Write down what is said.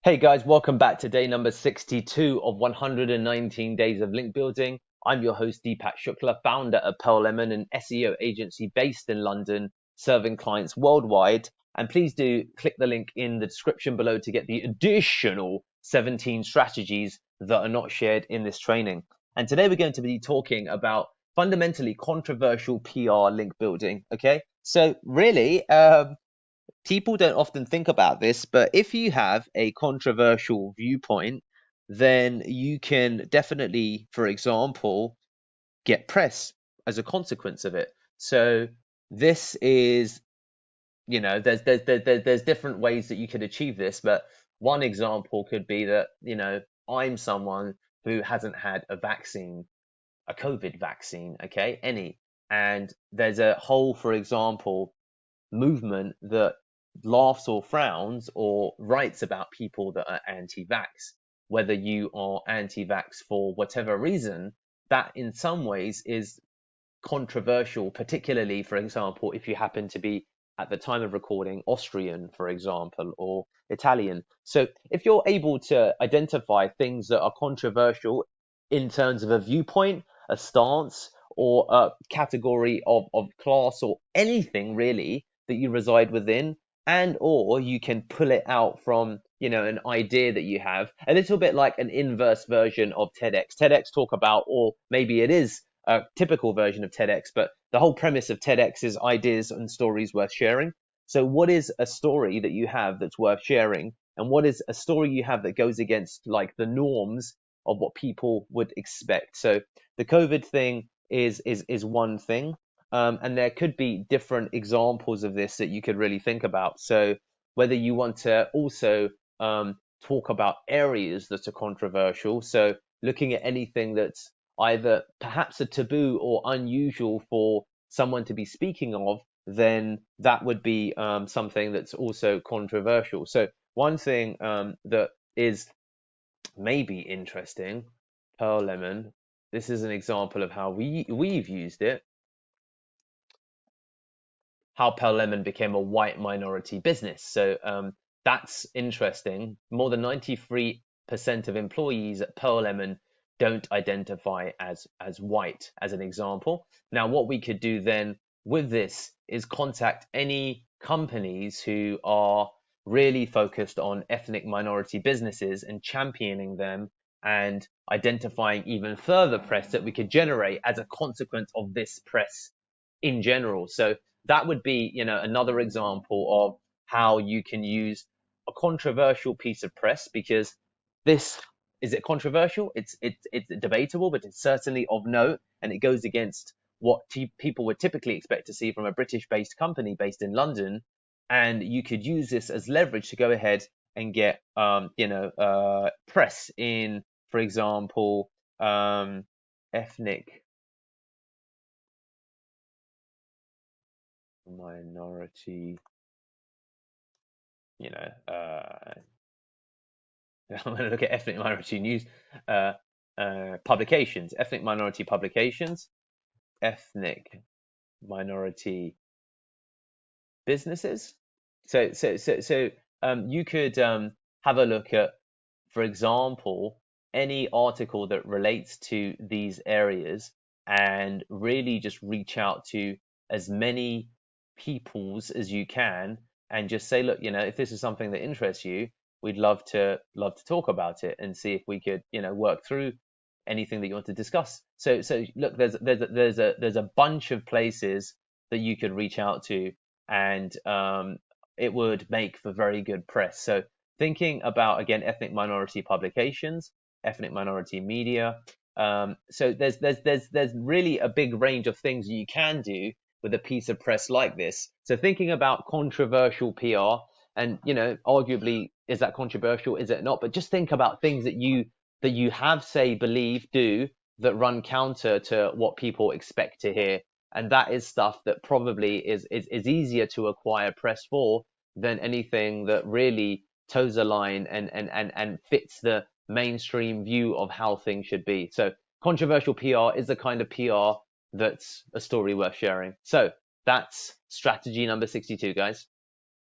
Hey guys, welcome back to day number 62 of 119 days of link building. I'm your host, Deepak Shukla, founder of Pearl Lemon, an SEO agency based in London, serving clients worldwide. And please do click the link in the description below to get the additional 17 strategies that are not shared in this training. And today we're going to be talking about fundamentally controversial PR link building. Okay, so really, people don't often think about this, but if you have a controversial viewpoint, then you can definitely, for example, get press as a consequence of it. So this is, there's different ways that you could achieve this, but one example could be that, I'm someone who hasn't had a vaccine, a COVID vaccine, okay, any, and there's a whole, for example, movement that laughs or frowns or writes about people that are anti-vax. Whether you are anti-vax for whatever reason, that in some ways is controversial, particularly, for example, if you happen to be at the time of recording Austrian, for example, or Italian. So if you're able to identify things that are controversial in terms of a viewpoint, a stance, or a category of class or anything really that you reside within, and or you can pull it out from an idea that you have, a little bit like an inverse version of TEDx talk about, or maybe it is a typical version of TEDx, but the whole premise of TEDx is ideas and stories worth sharing. So what is a story that you have that's worth sharing, and what is a story you have that goes against like the norms of what people would expect? So the COVID thing is one thing, and there could be different examples of this that you could really think about. So whether you want to also talk about areas that are controversial, so looking at anything that's either perhaps a taboo or unusual for someone to be speaking of, then that would be something that's also controversial. So one thing that is maybe interesting, Pearl Lemon, this is an example of how we've used it, how Pearl Lemon became a white minority business. So that's interesting. More than 93% of employees at Pearl Lemon don't identify as white, as an example. Now, what we could do then with this is contact any companies who are really focused on ethnic minority businesses and championing them and identifying even further press that we could generate as a consequence of this press in general. So that would be, another example of how you can use a controversial piece of press, because this, is it controversial? It's debatable, but it's certainly of note, and it goes against what people would typically expect to see from a British-based company based in London. And you could use this as leverage to go ahead and get, press in, for example, ethnic minority, you know, uh, I'm going to look at ethnic minority news publications, ethnic minority businesses. So you could have a look at, for example, any article that relates to these areas and really just reach out to as many peoples as you can and just say, look, if this is something that interests you, we'd love to talk about it and see if we could, work through anything that you want to discuss. So look, there's a bunch of places that you could reach out to, and it would make for very good press. So thinking about, again, ethnic minority publications, ethnic minority media. So there's really a big range of things you can do with a piece of press like this. So thinking about controversial PR, and arguably, is that controversial? Is it not? But just think about things that you have, say, believe, do, that run counter to what people expect to hear. And that is stuff that probably is easier to acquire press for than anything that really toes a line and fits the mainstream view of how things should be. So controversial PR is the kind of PR that's a story worth sharing. So that's strategy number 62, guys.